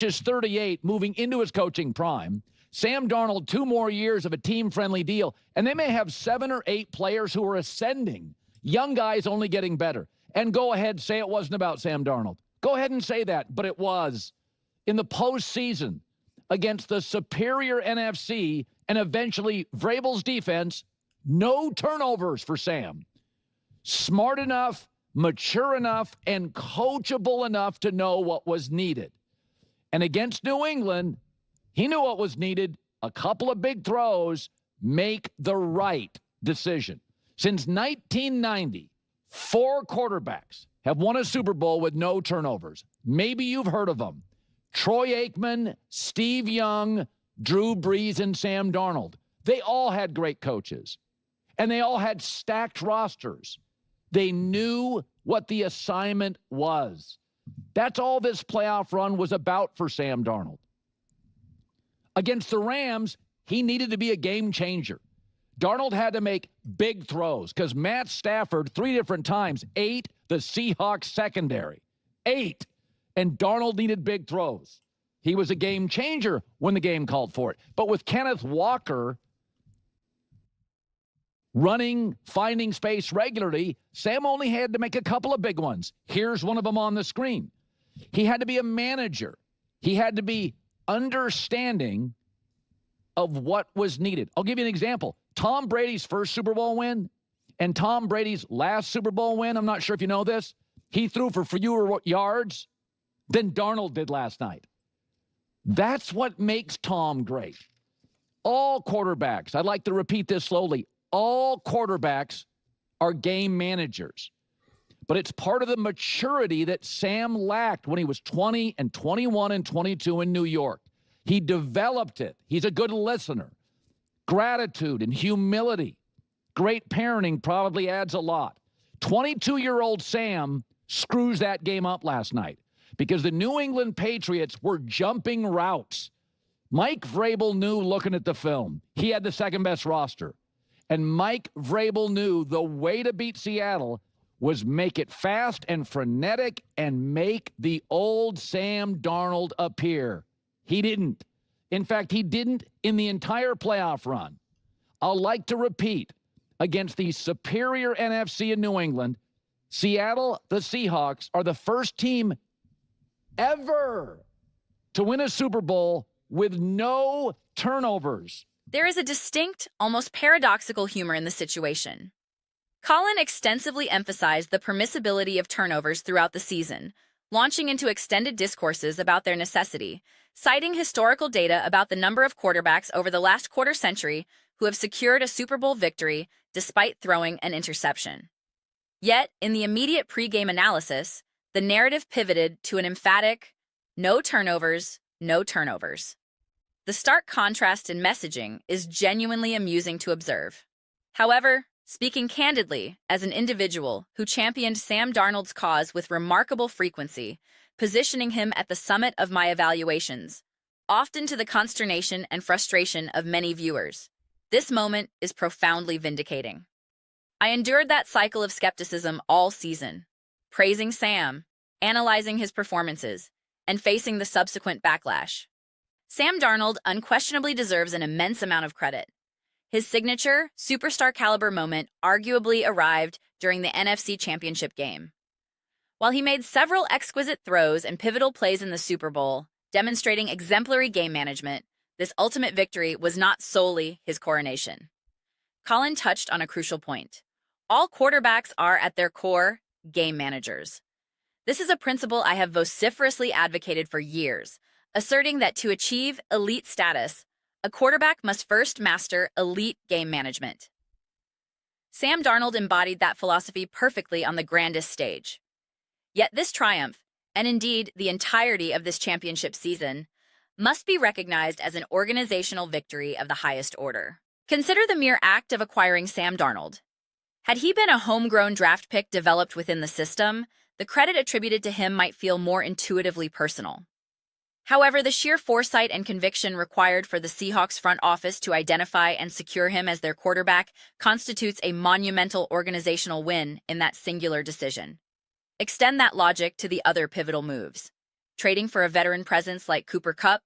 is 38, moving into his coaching prime. Sam Darnold, 2 more years of a team-friendly deal, and they may have 7 or 8 players who are ascending. Young guys only getting better. And go ahead, say it wasn't about Sam Darnold. Go ahead and say that, but it was. In the postseason, against the superior NFC and eventually Vrabel's defense, no turnovers for Sam. Smart enough, mature enough, and coachable enough to know what was needed. And against New England, he knew what was needed. A couple of big throws, make the right decision. Since 1990, 4 quarterbacks have won a Super Bowl with no turnovers. Maybe you've heard of them. Troy Aikman, Steve Young, Drew Brees, and Sam Darnold. They all had great coaches, and they all had stacked rosters. They knew what the assignment was. That's all this playoff run was about for Sam Darnold. Against the Rams, he needed to be a game changer. Darnold had to make big throws because Matt Stafford, 3 different times, ate the Seahawks secondary. 8. And Darnold needed big throws. He was a game changer when the game called for it. But with Kenneth Walker running, finding space regularly, Sam only had to make a couple of big ones. Here's one of them on the screen. He had to be a manager. He had to be understanding of what was needed. I'll give you an example. Tom Brady's first Super Bowl win and Tom Brady's last Super Bowl win, I'm not sure if you know this, he threw for fewer yards than Darnold did last night. That's what makes Tom great. All quarterbacks, I'd like to repeat this slowly, all quarterbacks are game managers. But it's part of the maturity that Sam lacked when he was 20 and 21 and 22 in New York. He developed it. He's a good listener. Gratitude and humility. Great parenting probably adds a lot. 22-year-old Sam screws that game up last night because the New England Patriots were jumping routes. Mike Vrabel knew looking at the film. He had the second-best roster. And Mike Vrabel knew the way to beat Seattle was make it fast and frenetic and make the old Sam Darnold appear. He didn't. In fact, he didn't in the entire playoff run. I'll like to repeat, against the superior NFC in New England, Seattle, the Seahawks, are the first team ever to win a Super Bowl with no turnovers. There is a distinct, almost paradoxical humor in the situation. Colin extensively emphasized the permissibility of turnovers throughout the season, launching into extended discourses about their necessity, citing historical data about the number of quarterbacks over the last quarter century who have secured a Super Bowl victory despite throwing an interception. Yet, in the immediate pregame analysis, the narrative pivoted to an emphatic, no turnovers, no turnovers. The stark contrast in messaging is genuinely amusing to observe. However, speaking candidly, as an individual who championed Sam Darnold's cause with remarkable frequency, positioning him at the summit of my evaluations, often to the consternation and frustration of many viewers, this moment is profoundly vindicating. I endured that cycle of skepticism all season, praising Sam, analyzing his performances, and facing the subsequent backlash. Sam Darnold unquestionably deserves an immense amount of credit. His signature, superstar-caliber moment arguably arrived during the NFC Championship game. While he made several exquisite throws and pivotal plays in the Super Bowl, demonstrating exemplary game management, this ultimate victory was not solely his coronation. Colin touched on a crucial point. All quarterbacks are, at their core, game managers. This is a principle I have vociferously advocated for years, asserting that to achieve elite status, a quarterback must first master elite game management. Sam Darnold embodied that philosophy perfectly on the grandest stage. Yet this triumph, and indeed the entirety of this championship season, must be recognized as an organizational victory of the highest order. Consider the mere act of acquiring Sam Darnold. Had he been a homegrown draft pick developed within the system, the credit attributed to him might feel more intuitively personal. However, the sheer foresight and conviction required for the Seahawks front office to identify and secure him as their quarterback constitutes a monumental organizational win in that singular decision. Extend that logic to the other pivotal moves. trading for a veteran presence like Cooper Kupp,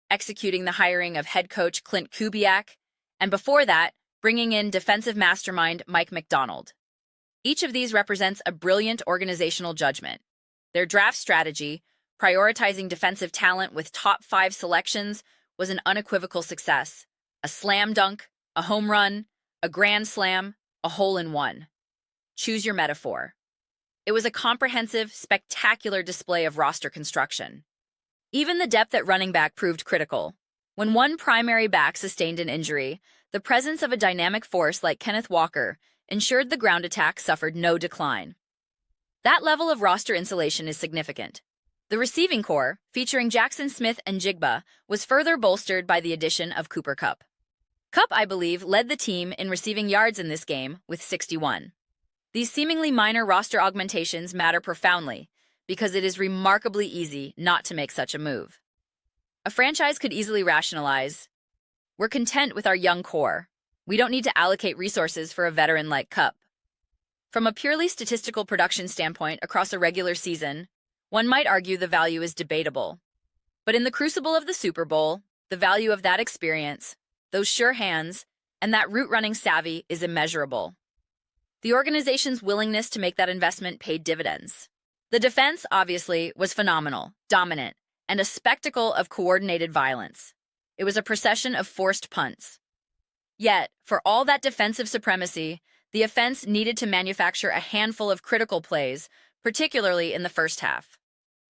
executing the hiring of head coach Clint Kubiak, and before that, bringing in defensive mastermind Mike McDonald. Each of these represents a brilliant organizational judgment. Their draft strategy, prioritizing defensive talent with top 5 selections, was an unequivocal success. A slam dunk, a home run, a grand slam, a hole-in-one. Choose your metaphor. It was a comprehensive, spectacular display of roster construction. Even the depth at running back proved critical. When one primary back sustained an injury, the presence of a dynamic force like Kenneth Walker ensured the ground attack suffered no decline. That level of roster insulation is significant. The receiving core, featuring Jackson Smith and Jigba, was further bolstered by the addition of Cooper Kupp. Kupp, I believe, led the team in receiving yards in this game with 61. These seemingly minor roster augmentations matter profoundly because it is remarkably easy not to make such a move. A franchise could easily rationalize, "We're content with our young core. We don't need to allocate resources for a veteran like Kupp." From a purely statistical production standpoint across a regular season, one might argue the value is debatable. But in the crucible of the Super Bowl, the value of that experience, those sure hands, and that route-running savvy is immeasurable. The organization's willingness to make that investment paid dividends. The defense, obviously, was phenomenal, dominant, and a spectacle of coordinated violence. It was a procession of forced punts. Yet, for all that defensive supremacy, the offense needed to manufacture a handful of critical plays, particularly in the first half.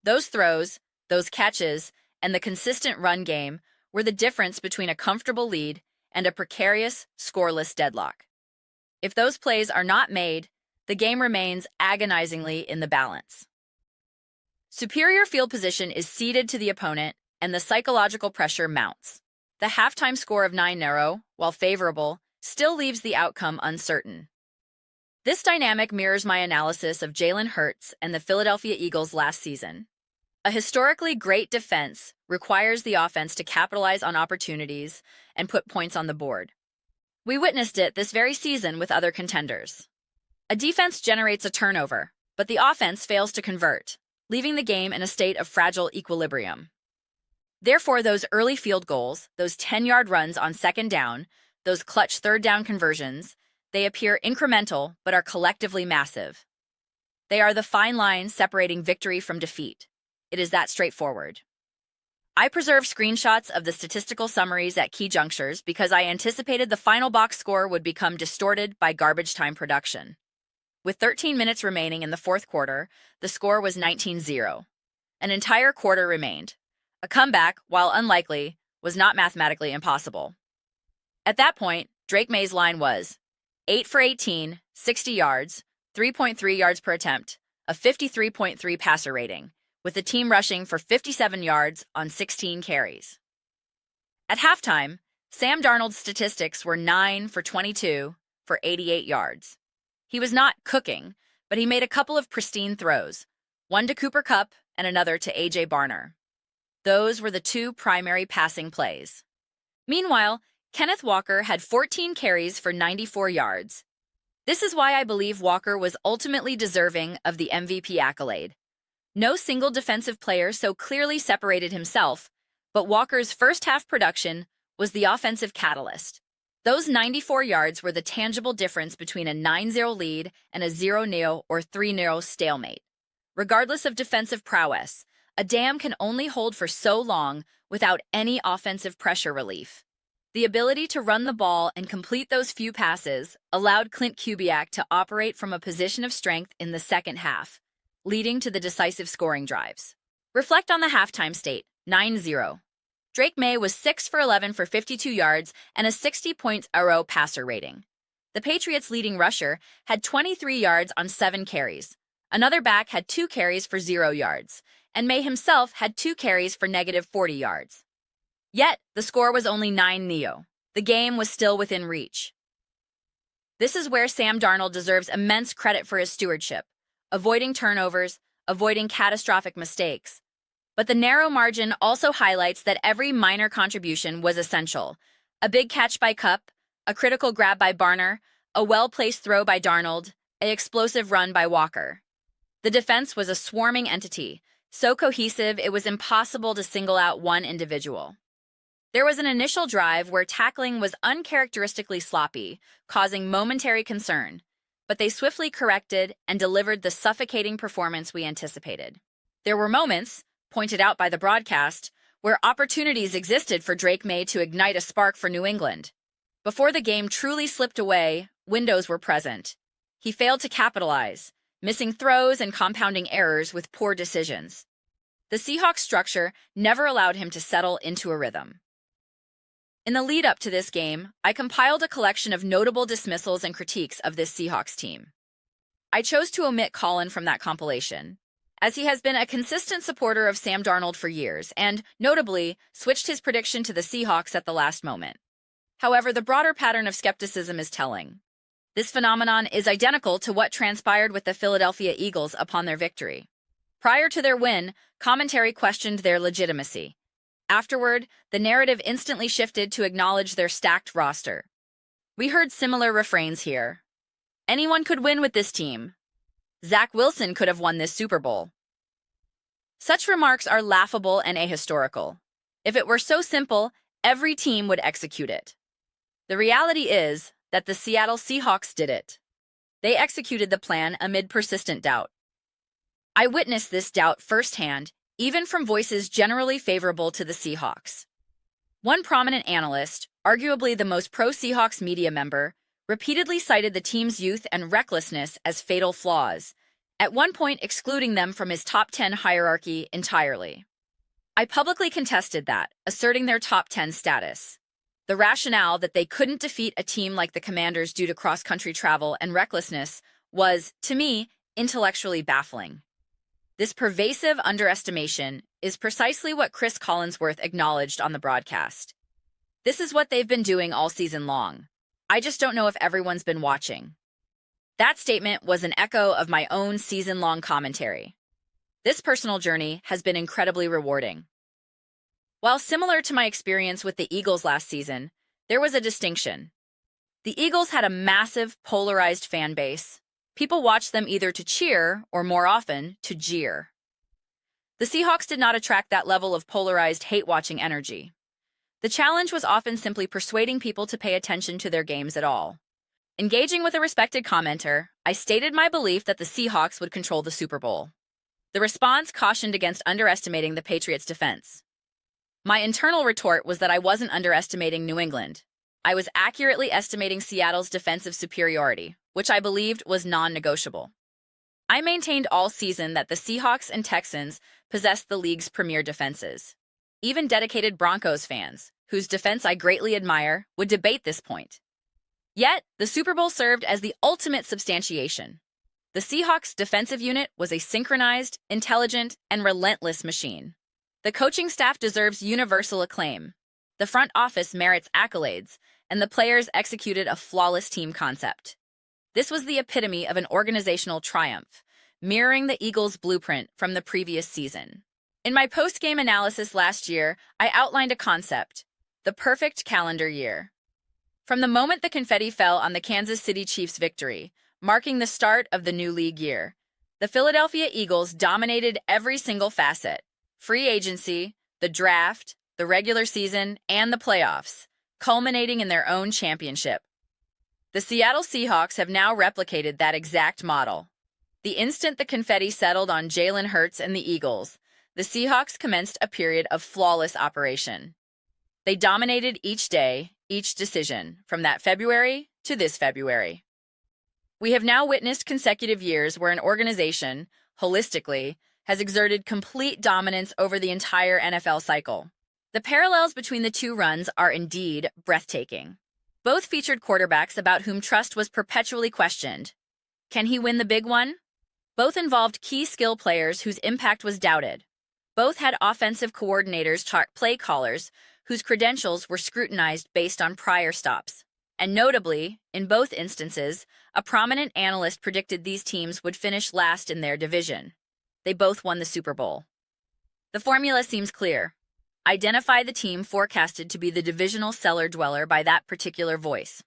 Those throws, those catches, and the consistent run game were the difference between a comfortable lead and a precarious, scoreless deadlock. If those plays are not made, the game remains agonizingly in the balance. Superior field position is ceded to the opponent, and the psychological pressure mounts. The halftime score of 9-0, while favorable, still leaves the outcome uncertain. This dynamic mirrors my analysis of Jalen Hurts and the Philadelphia Eagles last season. A historically great defense requires the offense to capitalize on opportunities and put points on the board. We witnessed it this very season with other contenders. A defense generates a turnover, but the offense fails to convert, leaving the game in a state of fragile equilibrium. Therefore, those early field goals, those 10-yard runs on second down, those clutch third-down conversions, they appear incremental but are collectively massive. They are the fine line separating victory from defeat. It is that straightforward. I preserve screenshots of the statistical summaries at key junctures because I anticipated the final box score would become distorted by garbage time production. With 13 minutes remaining in the fourth quarter, the score was 19-0. An entire quarter remained. A comeback, while unlikely, was not mathematically impossible. At that point, Drake May's line was 8 for 18, 60 yards, 3.3 yards per attempt, a 53.3 passer rating, with the team rushing for 57 yards on 16 carries. At halftime, Sam Darnold's statistics were 9 for 22 for 88 yards. He was not cooking, but he made a couple of pristine throws, one to Cooper Kupp and another to A.J. Barner. Those were the two primary passing plays. Meanwhile, Kenneth Walker had 14 carries for 94 yards. This is why I believe Walker was ultimately deserving of the MVP accolade. No single defensive player so clearly separated himself, but Walker's first-half production was the offensive catalyst. Those 94 yards were the tangible difference between a 9-0 lead and a 0-0 or 3-0 stalemate. Regardless of defensive prowess, a dam can only hold for so long without any offensive pressure relief. The ability to run the ball and complete those few passes allowed Clint Kubiak to operate from a position of strength in the second half, leading to the decisive scoring drives. Reflect on the halftime state, 9-0. Drake May was 6 for 11 for 52 yards and a 60.0 passer rating. The Patriots' leading rusher had 23 yards on 7 carries. Another back had 2 carries for 0 yards, and May himself had 2 carries for negative 40 yards. Yet, the score was only 9-0. The game was still within reach. This is where Sam Darnold deserves immense credit for his stewardship, avoiding turnovers, avoiding catastrophic mistakes. But the narrow margin also highlights that every minor contribution was essential. A big catch by Kupp, a critical grab by Barner, a well-placed throw by Darnold, an explosive run by Walker. The defense was a swarming entity, So cohesive, it was impossible to single out one individual. There was an initial drive where tackling was uncharacteristically sloppy, causing momentary concern, but they swiftly corrected and delivered the suffocating performance we anticipated. There were moments, pointed out by the broadcast, where opportunities existed for Drake May to ignite a spark for New England. Before the game truly slipped away, windows were present. He failed to capitalize, missing throws and compounding errors with poor decisions. The Seahawks structure never allowed him to settle into a rhythm. In the lead-up to this game, I compiled a collection of notable dismissals and critiques of this Seahawks team. I chose to omit Colin from that compilation, as he has been a consistent supporter of Sam Darnold for years and, notably, switched his prediction to the Seahawks at the last moment. However, the broader pattern of skepticism is telling. This phenomenon is identical to what transpired with the Philadelphia Eagles upon their victory. Prior to their win, commentary questioned their legitimacy. Afterward, the narrative instantly shifted to acknowledge their stacked roster. We heard similar refrains here. Anyone could win with this team. Zach Wilson could have won this Super Bowl. Such remarks are laughable and ahistorical. If it were so simple, every team would execute it. The reality is that the Seattle Seahawks did it. They executed the plan amid persistent doubt. I witnessed this doubt firsthand, even from voices generally favorable to the Seahawks. One prominent analyst, arguably the most pro-Seahawks media member, repeatedly cited the team's youth and recklessness as fatal flaws, at one point excluding them from his top 10 hierarchy entirely. I publicly contested that, asserting their top 10 status. The rationale that they couldn't defeat a team like the Commanders due to cross-country travel and recklessness was, to me, intellectually baffling. This pervasive underestimation is precisely what Chris Collinsworth acknowledged on the broadcast. This is what they've been doing all season long. I just don't know if everyone's been watching. That statement was an echo of my own season-long commentary. This personal journey has been incredibly rewarding. While similar to my experience with the Eagles last season, there was a distinction. The Eagles had a massive, polarized fan base. People watched them either to cheer or, more often, to jeer. The Seahawks did not attract that level of polarized hate-watching energy. The challenge was often simply persuading people to pay attention to their games at all. Engaging with a respected commenter, I stated my belief that the Seahawks would control the Super Bowl. The response cautioned against underestimating the Patriots' defense. My internal retort was that I wasn't underestimating New England. I was accurately estimating Seattle's defensive superiority, which I believed was non-negotiable. I maintained all season that the Seahawks and Texans possessed the league's premier defenses. Even dedicated Broncos fans, whose defense I greatly admire, would debate this point. Yet, the Super Bowl served as the ultimate substantiation. The Seahawks' defensive unit was a synchronized, intelligent, and relentless machine. The coaching staff deserves universal acclaim. The front office merits accolades, and the players executed a flawless team concept. This was the epitome of an organizational triumph, mirroring the Eagles' blueprint from the previous season. In my post-game analysis last year, I outlined a concept: the perfect calendar year. From the moment the confetti fell on the Kansas City Chiefs' victory, marking the start of the new league year, the Philadelphia Eagles dominated every single facet: free agency, the draft, the regular season, and the playoffs, culminating in their own championship. The Seattle Seahawks have now replicated that exact model. The instant the confetti settled on Jalen Hurts and the Eagles, the Seahawks commenced a period of flawless operation. They dominated each day, each decision, from that February to this February. We have now witnessed consecutive years where an organization, holistically, has exerted complete dominance over the entire NFL cycle. The parallels between the two runs are indeed breathtaking. Both featured quarterbacks about whom trust was perpetually questioned. Can he win the big one? Both involved key skill players whose impact was doubted. Both had offensive coordinators, play callers, whose credentials were scrutinized based on prior stops. And notably, in both instances, a prominent analyst predicted these teams would finish last in their division. They both won the Super Bowl. The formula seems clear. Identify the team forecasted to be the divisional cellar dweller by that particular voice.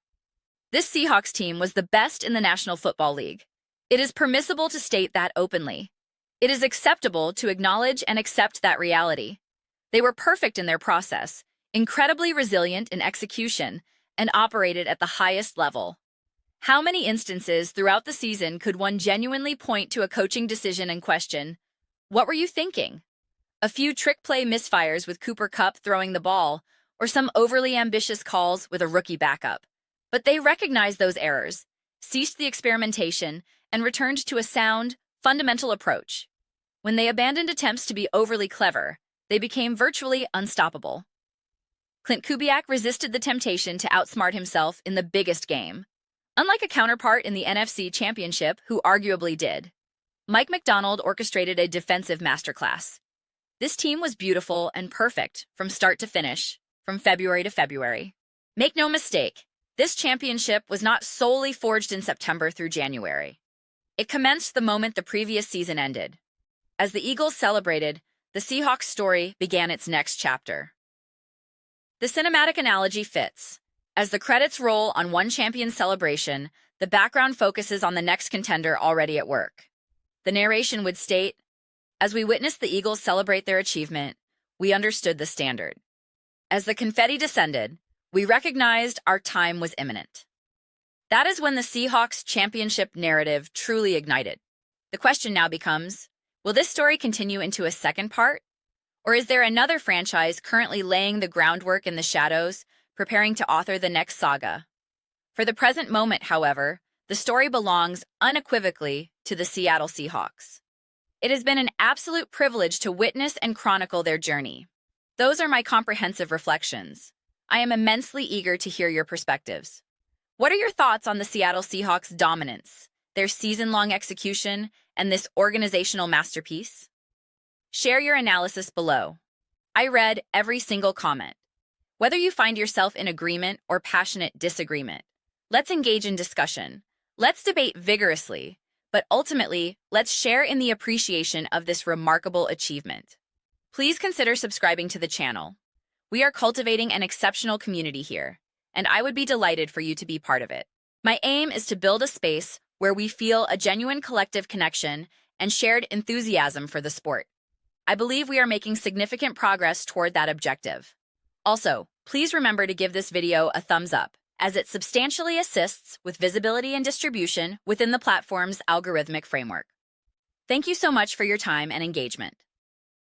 This Seahawks team was the best in the National Football League. It is permissible to state that openly. It is acceptable to acknowledge and accept that reality. They were perfect in their process, incredibly resilient in execution, and operated at the highest level. How many instances throughout the season could one genuinely point to a coaching decision and question, "What were you thinking?" A few trick play misfires with Cooper Kupp throwing the ball, or some overly ambitious calls with a rookie backup. But they recognized those errors, ceased the experimentation, and returned to a sound, fundamental approach. When they abandoned attempts to be overly clever, they became virtually unstoppable. Clint Kubiak resisted the temptation to outsmart himself in the biggest game, unlike a counterpart in the NFC Championship who arguably did. Mike McDonald orchestrated a defensive masterclass. This team was beautiful and perfect from start to finish, from February to February. Make no mistake, this championship was not solely forged in September through January. It commenced the moment the previous season ended. As the Eagles celebrated, the Seahawks story began its next chapter. The cinematic analogy fits. As the credits roll on one champion's celebration, the background focuses on the next contender already at work. The narration would state, "As we witnessed the Eagles celebrate their achievement, we understood the standard. As the confetti descended, we recognized our time was imminent." That is when the Seahawks championship narrative truly ignited. The question now becomes, will this story continue into a second part? Or is there another franchise currently laying the groundwork in the shadows, preparing to author the next saga? For the present moment, however, the story belongs unequivocally to the Seattle Seahawks. It has been an absolute privilege to witness and chronicle their journey. Those are my comprehensive reflections. I am immensely eager to hear your perspectives. What are your thoughts on the Seattle Seahawks' dominance, their season-long execution, and this organizational masterpiece? Share your analysis below. I read every single comment. Whether you find yourself in agreement or passionate disagreement, let's engage in discussion. Let's debate vigorously, but ultimately, let's share in the appreciation of this remarkable achievement. Please consider subscribing to the channel. We are cultivating an exceptional community here, and I would be delighted for you to be part of it. My aim is to build a space where we feel a genuine collective connection and shared enthusiasm for the sport. I believe we are making significant progress toward that objective. Also, please remember to give this video a thumbs up, as it substantially assists with visibility and distribution within the platform's algorithmic framework. Thank you so much for your time and engagement.